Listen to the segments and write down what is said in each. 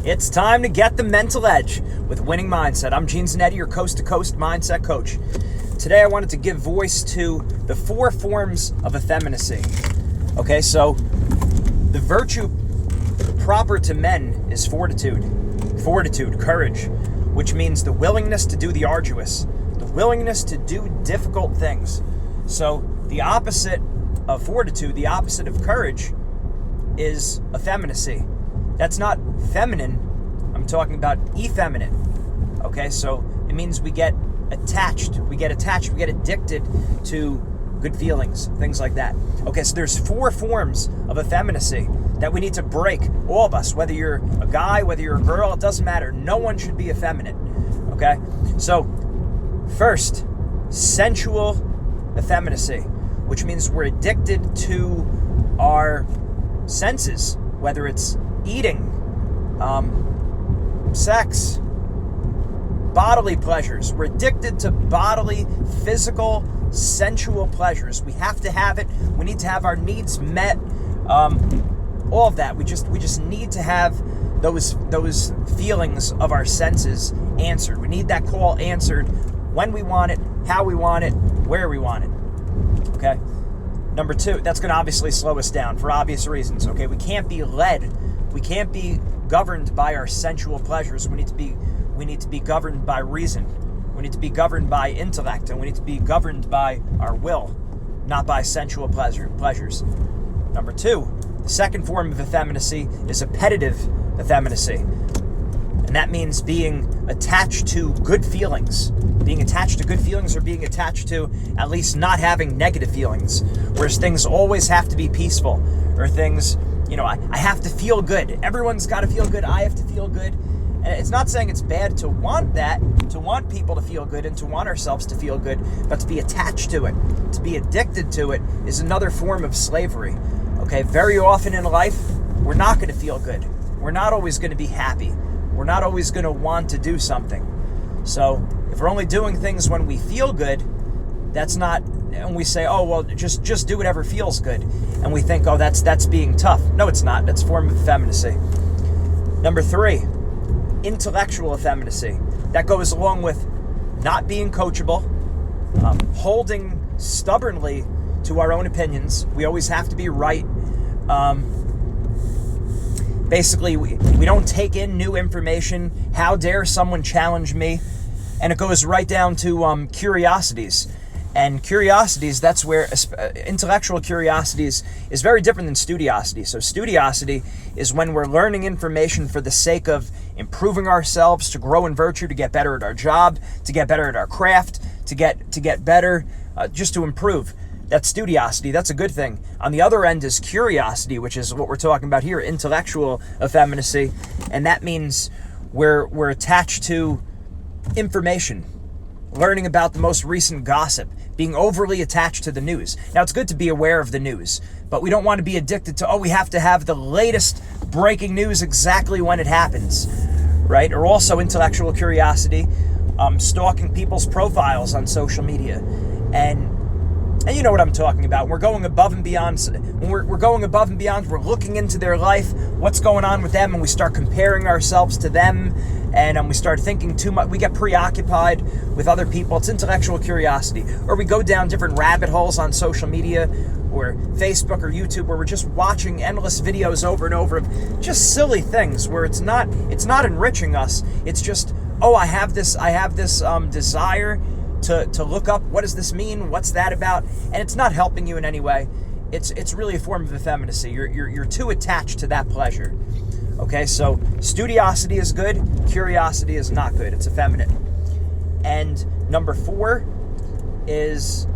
It's time to get the mental edge with Winning Mindset. I'm Gene Zanetti, your coast-to-coast mindset coach. Today I wanted to give voice to the 4 forms of effeminacy. Okay, so the virtue proper to men is fortitude, courage, which means the willingness to do the arduous, the willingness to do difficult things. So the opposite of fortitude, the opposite of courage, is effeminacy. That's not feminine. I'm talking about effeminate. Okay, so it means we get attached, we get addicted to good feelings, things like that. Okay, so there's 4 forms of effeminacy that we need to break, all of us, whether you're a guy, whether you're a girl, it doesn't matter. No one should be effeminate. Okay, so first, sensual effeminacy, which means we're addicted to our senses, whether it's eating, sex, bodily pleasures. We're addicted to bodily, physical, sensual pleasures. We have to have it. We need to have our needs met. All of that. We just need to have those feelings of our senses answered. We need that call answered when we want it, how we want it, where we want it. Okay? Number 2, that's going to obviously slow us down for obvious reasons. Okay? We can't be led. We can't be governed by our sensual pleasures. We need to be governed by reason. We need to be governed by intellect, and we need to be governed by our will, not by sensual pleasures. Number 2, the second form of effeminacy is appetitive effeminacy. And that means being attached to good feelings. Being attached to good feelings, or being attached to at least not having negative feelings. Whereas things always have to be peaceful, or things, I have to feel good. Everyone's got to feel good. I have to feel good. And it's not saying it's bad to want that, to want people to feel good and to want ourselves to feel good, but to be attached to it, to be addicted to it is another form of slavery. Okay, very often in life, we're not going to feel good. We're not always going to be happy. We're not always going to want to do something. So if we're only doing things when we feel good, that's not, and we say, oh, well, just do whatever feels good. And we think, oh, that's being tough. No, it's not. That's a form of effeminacy. Number 3, intellectual effeminacy. That goes along with not being coachable, holding stubbornly to our own opinions. We always have to be right. Basically, we don't take in new information. How dare someone challenge me? And it goes right down to curiosities. And curiosities, that's where intellectual curiosities is very different than studiosity. So studiosity is when we're learning information for the sake of improving ourselves, to grow in virtue, to get better at our job, to get better at our craft, to get better, just to improve. That's studiosity. That's a good thing. On the other end is curiosity, which is what we're talking about here, intellectual effeminacy. And that means we're attached to information, learning about the most recent gossip, being overly attached to the news. Now, it's good to be aware of the news, but we don't want to be addicted to, we have to have the latest breaking news exactly when it happens, right? Or also intellectual curiosity, stalking people's profiles on social media. And you know what I'm talking about. We're going above and beyond. When we're going above and beyond, we're looking into their life, what's going on with them, and we start comparing ourselves to them, and we start thinking too much. We get preoccupied with other people. It's intellectual curiosity. Or we go down different rabbit holes on social media or Facebook or YouTube where we're just watching endless videos over and over of just silly things where it's not enriching us. It's just, I have this desire to look up, what does this mean? What's that about? And it's not helping you in any way. It's really a form of effeminacy. You're too attached to that pleasure. Okay, so studiosity is good, curiosity is not good. It's effeminate. And number 4 is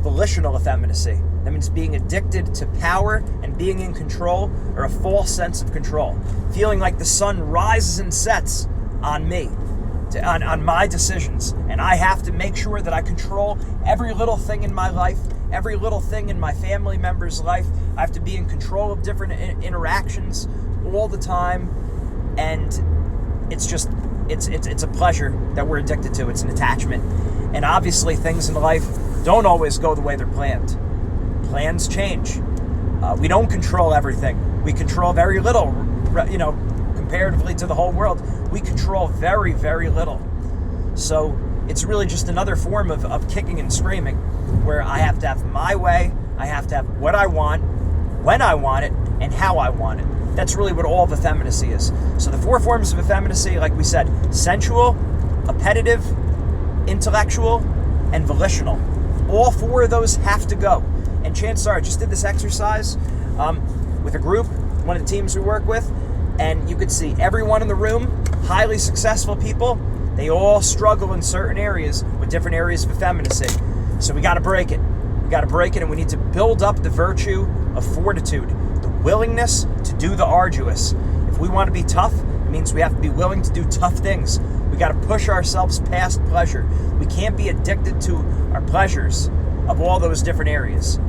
volitional effeminacy. That means being addicted to power and being in control, or a false sense of control. Feeling like the sun rises and sets on me, on my decisions. And I have to make sure that I control every little thing in my life, every little thing in my family member's life. I have to be in control of different interactions all the time. And it's a pleasure that we're addicted to. It's an attachment. And obviously things in life don't always go the way they're planned. Plans change. We don't control everything. We control very little, comparatively to the whole world, we control very, very little. So it's really just another form of kicking and screaming, where I have to have my way, I have to have what I want, when I want it, and how I want it. That's really what all of effeminacy is. So the 4 forms of effeminacy, like we said, sensual, appetitive, intellectual, and volitional. All 4 of those have to go. And chances are, I just did this exercise with a group, one of the teams we work with, and you could see everyone in the room, highly successful people, they all struggle in certain areas with different areas of effeminacy. So we got to break it. We got to break it, and we need to build up the virtue of fortitude, the willingness to do the arduous. If we want to be tough, it means we have to be willing to do tough things. We got to push ourselves past pleasure. We can't be addicted to our pleasures of all those different areas.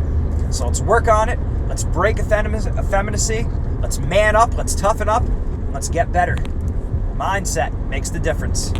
So let's work on it. Let's break effeminacy. Let's man up. Let's toughen up. Let's get better. Mindset makes the difference.